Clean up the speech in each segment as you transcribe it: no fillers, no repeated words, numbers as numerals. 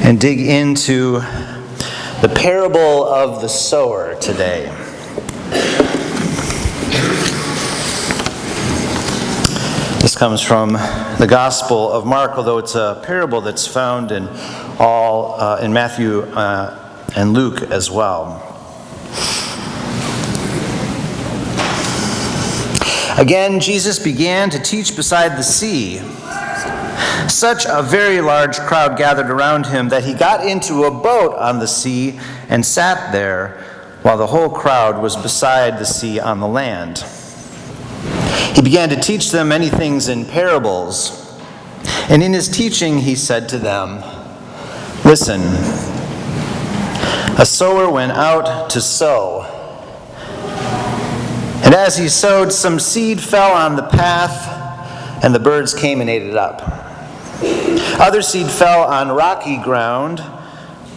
and dig into the parable of the sower today. This comes from the Gospel of Mark, although it's a parable that's found in Matthew and Luke as well. Again, Jesus began to teach beside the sea. Such a very large crowd gathered around him that he got into a boat on the sea and sat there while the whole crowd was beside the sea on the land. He began to teach them many things in parables, and in his teaching he said to them, "Listen, a sower went out to sow. And as he sowed, some seed fell on the path, and the birds came and ate it up. Other seed fell on rocky ground,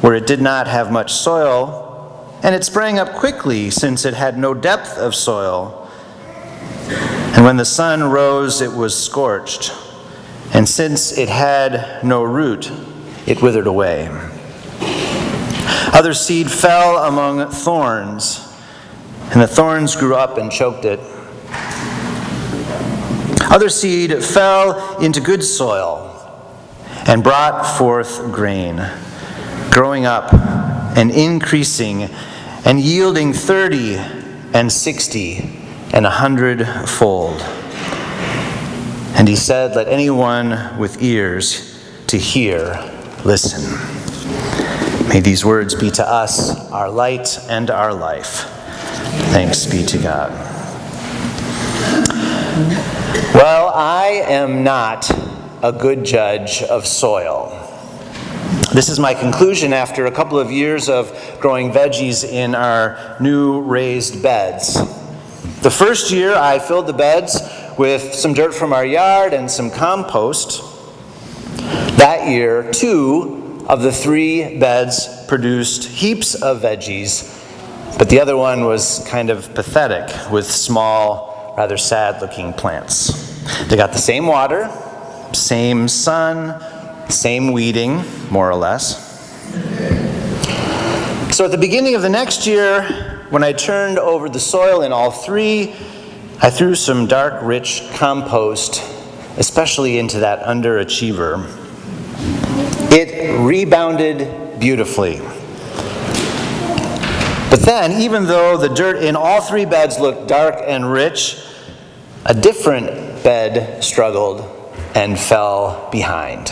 where it did not have much soil, and it sprang up quickly, since it had no depth of soil. And when the sun rose, it was scorched, and since it had no root, it withered away. Other seed fell among thorns, and the thorns grew up and choked it. Other seed fell into good soil and brought forth grain, growing up and increasing and yielding 30 and 60 and 100-fold. And he said, let anyone with ears to hear listen." May these words be to us our light and our life. Thanks be to God. Well, I am not a good judge of soil. This is my conclusion after a couple of years of growing veggies in our new raised beds. The first year I filled the beds with some dirt from our yard and some compost. That year, 2 of the 3 beds produced heaps of veggies, but the other one was kind of pathetic with small, rather sad-looking plants. They got the same water, same sun, same weeding, more or less. So at the beginning of the next year, when I turned over the soil in all 3, I threw some dark, rich compost, especially into that underachiever. It rebounded beautifully. But then, even though the dirt in all 3 beds looked dark and rich, a different bed struggled and fell behind.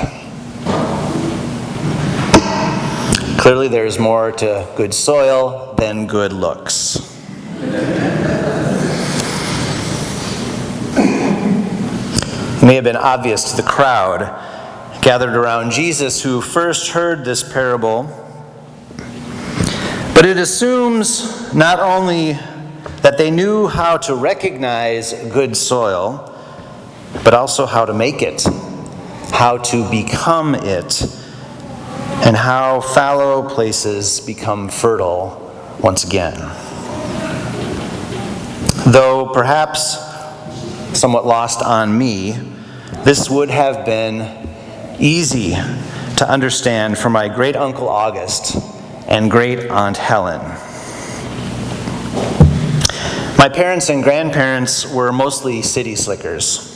Clearly, there's more to good soil than good looks. It may have been obvious to the crowd gathered around Jesus who first heard this parable, but it assumes not only that they knew how to recognize good soil, but also how to make it, how to become it, and how fallow places become fertile once again. Though perhaps somewhat lost on me, this would have been easy to understand for my great Uncle August and great Aunt Helen. My parents and grandparents were mostly city slickers.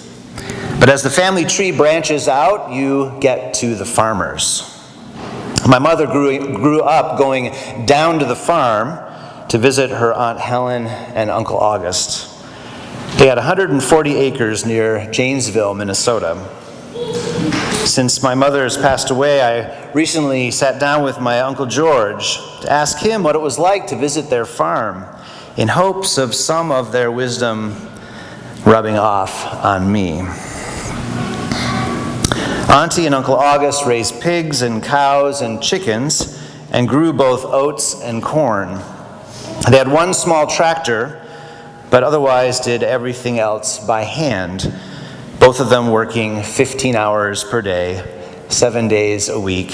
But as the family tree branches out, you get to the farmers. My mother grew up going down to the farm to visit her Aunt Helen and Uncle August. They had 140 acres near Janesville, Minnesota. Since my mother has passed away, I recently sat down with my Uncle George to ask him what it was like to visit their farm, in hopes of some of their wisdom rubbing off on me. Auntie and Uncle August raised pigs and cows and chickens and grew both oats and corn. They had one small tractor, but otherwise did everything else by hand, both of them working 15 hours per day, 7 days a week,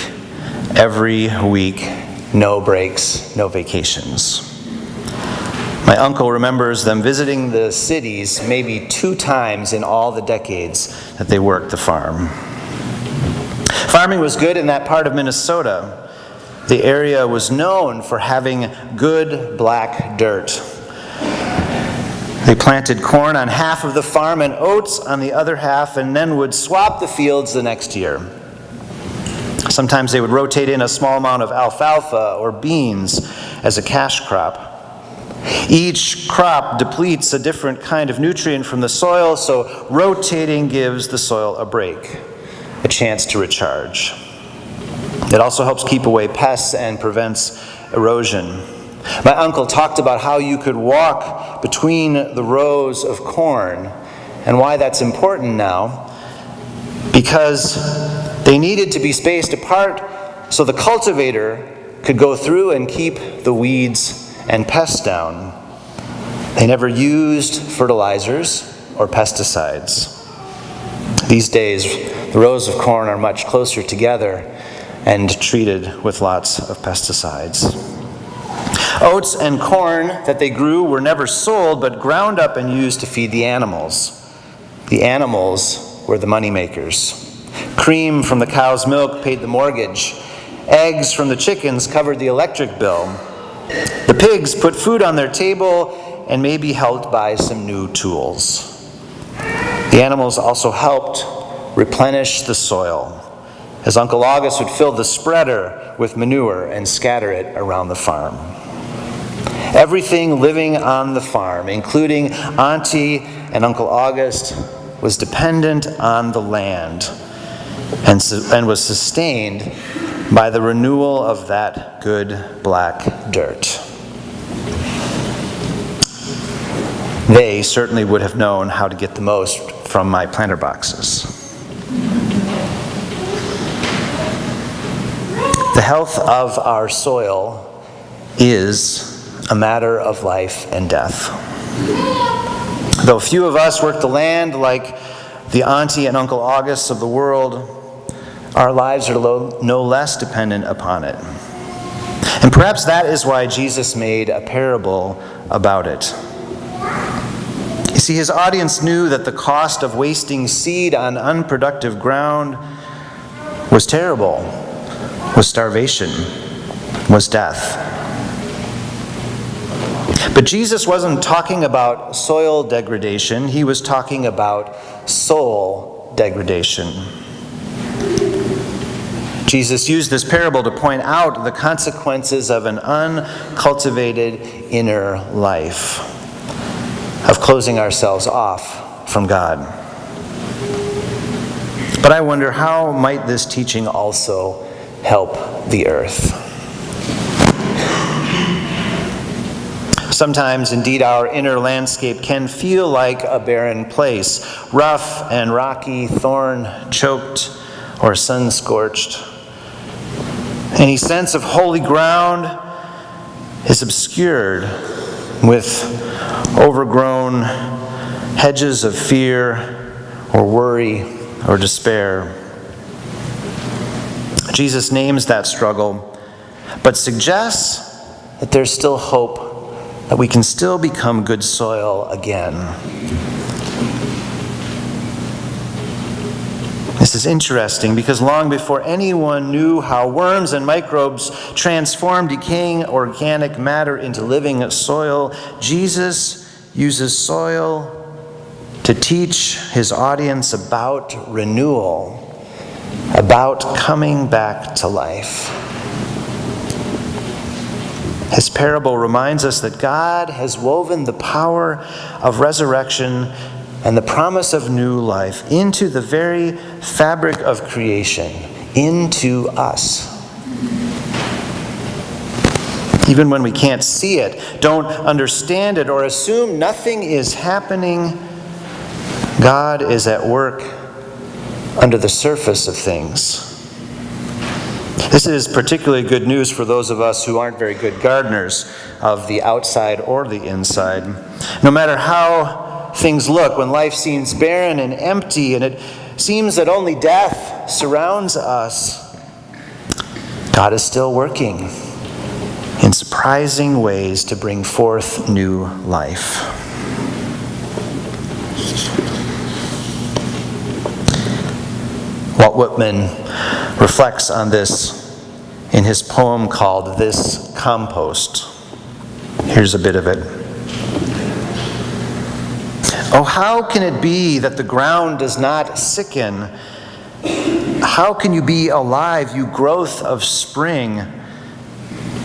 every week, no breaks, no vacations. My uncle remembers them visiting the cities maybe 2 times in all the decades that they worked the farm. Farming was good in that part of Minnesota. The area was known for having good black dirt. They planted corn on half of the farm and oats on the other half, and then would swap the fields the next year. Sometimes they would rotate in a small amount of alfalfa or beans as a cash crop. Each crop depletes a different kind of nutrient from the soil, so rotating gives the soil a break, a chance to recharge. It also helps keep away pests and prevents erosion. My uncle talked about how you could walk between the rows of corn, and why that's important now, because they needed to be spaced apart so the cultivator could go through and keep the weeds and pests down. They never used fertilizers or pesticides. These days, the rows of corn are much closer together and treated with lots of pesticides. Oats and corn that they grew were never sold, but ground up and used to feed the animals. The animals were the moneymakers. Cream from the cow's milk paid the mortgage. Eggs from the chickens covered the electric bill. The pigs put food on their table and maybe helped buy some new tools. The animals also helped replenish the soil, as Uncle August would fill the spreader with manure and scatter it around the farm. Everything living on the farm, including Auntie and Uncle August, was dependent on the land and was sustained by the renewal of that good black dirt. They certainly would have known how to get the most from my planter boxes. The health of our soil is a matter of life and death. Though few of us work the land like the Auntie and Uncle Augusts of the world, our lives are no less dependent upon it. And perhaps that is why Jesus made a parable about it. You see, his audience knew that the cost of wasting seed on unproductive ground was terrible, was starvation, was death. But Jesus wasn't talking about soil degradation. He was talking about soul degradation. Jesus used this parable to point out the consequences of an uncultivated inner life, of closing ourselves off from God. But I wonder, how might this teaching also help the earth? Sometimes, indeed, our inner landscape can feel like a barren place, rough and rocky, thorn-choked, or sun-scorched. Any sense of holy ground is obscured with overgrown hedges of fear or worry or despair. Jesus names that struggle, but suggests that there's still hope, that we can still become good soil again. This is interesting because long before anyone knew how worms and microbes transform decaying organic matter into living soil, Jesus uses soil to teach his audience about renewal, about coming back to life. His parable reminds us that God has woven the power of resurrection and the promise of new life into the very fabric of creation, into us. Even when we can't see it, don't understand it, or assume nothing is happening, God is at work under the surface of things. This is particularly good news for those of us who aren't very good gardeners of the outside or the inside. No matter how things look, when life seems barren and empty and it seems that only death surrounds us, God is still working in surprising ways to bring forth new life. Walt Whitman reflects on this in his poem called "This Compost." Here's a bit of it. Oh, how can it be that the ground does not sicken? How can you be alive, you growth of spring?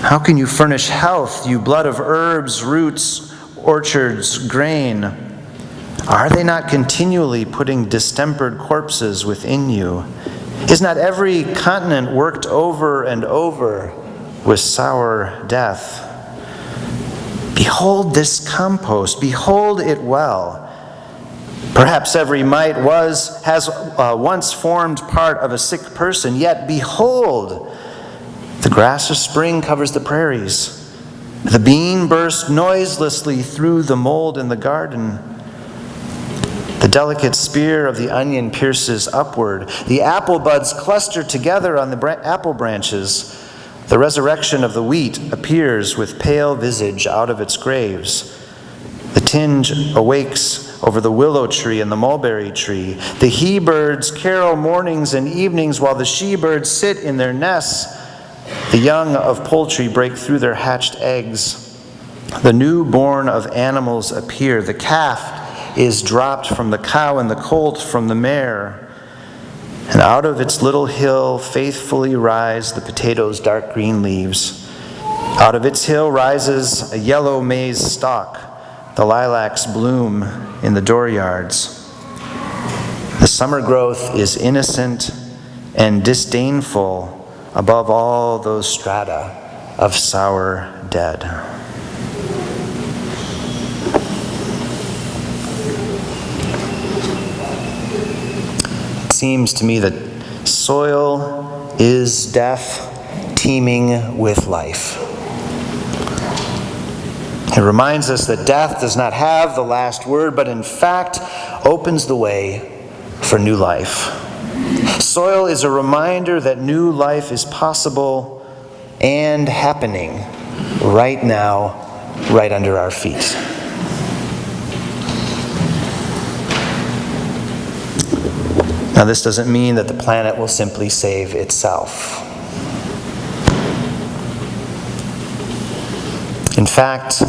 How can you furnish health, you blood of herbs, roots, orchards, grain? Are they not continually putting distempered corpses within you? Is not every continent worked over and over with sour death? Behold this compost, behold it well. Perhaps every mite has once formed part of a sick person, yet behold, the grass of spring covers the prairies. The bean bursts noiselessly through the mold in the garden. The delicate spear of the onion pierces upward. The apple buds cluster together on the apple branches. The resurrection of the wheat appears with pale visage out of its graves. The tinge awakes over the willow tree and the mulberry tree. The he-birds carol mornings and evenings while the she-birds sit in their nests. The young of poultry break through their hatched eggs. The newborn of animals appear. The calf is dropped from the cow and the colt from the mare. And out of its little hill faithfully rise the potato's dark green leaves. Out of its hill rises a yellow maize stalk. The lilacs bloom in the dooryards. The summer growth is innocent and disdainful above all those strata of sour dead. It seems to me that soil is death teeming with life. It reminds us that death does not have the last word, but in fact opens the way for new life. Soil is a reminder that new life is possible and happening right now, right under our feet. Now, this doesn't mean that the planet will simply save itself. In fact,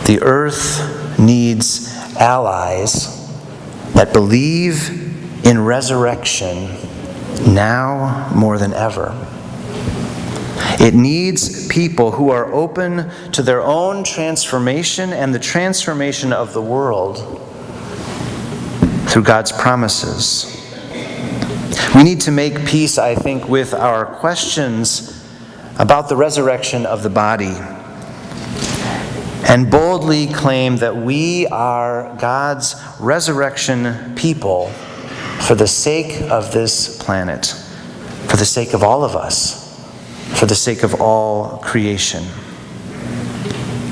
the earth needs allies that believe in resurrection now more than ever. It needs people who are open to their own transformation and the transformation of the world through God's promises. We need to make peace, I think, with our questions about the resurrection of the body and boldly claim that we are God's resurrection people for the sake of this planet, for the sake of all of us, for the sake of all creation.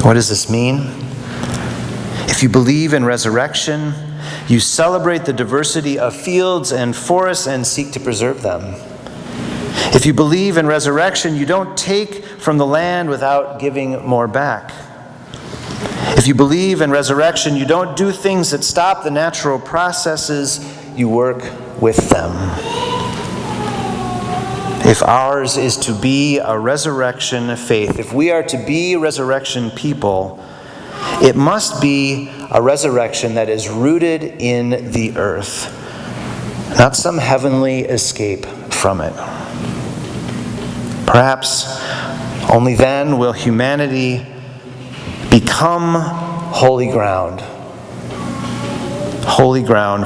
What does this mean? If you believe in resurrection, you celebrate the diversity of fields and forests and seek to preserve them. If you believe in resurrection, you don't take from the land without giving more back. If you believe in resurrection, you don't do things that stop the natural processes, you work with them. If ours is to be a resurrection faith, if we are to be resurrection people, it must be a resurrection that is rooted in the earth, not some heavenly escape from it. Perhaps only then will humanity become holy ground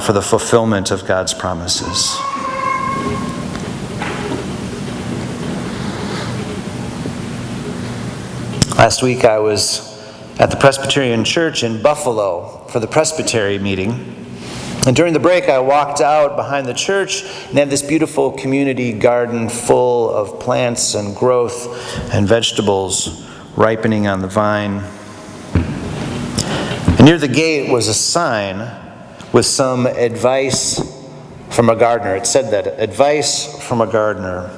for the fulfillment of God's promises. Last week I was at the Presbyterian Church in Buffalo for the Presbytery meeting. And during the break, I walked out behind the church and had this beautiful community garden full of plants and growth and vegetables ripening on the vine. And near the gate was a sign with some advice from a gardener. It said that, advice from a gardener.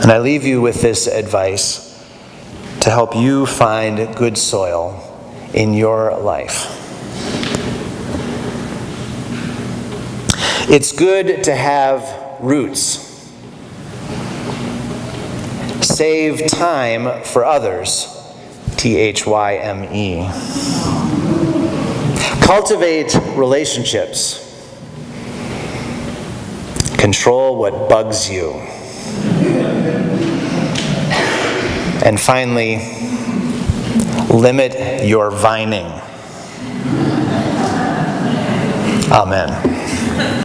And I leave you with this advice to help you find good soil in your life. It's good to have roots. Save time for others. THYME. Cultivate relationships. Control what bugs you. And finally, limit your vining. Amen.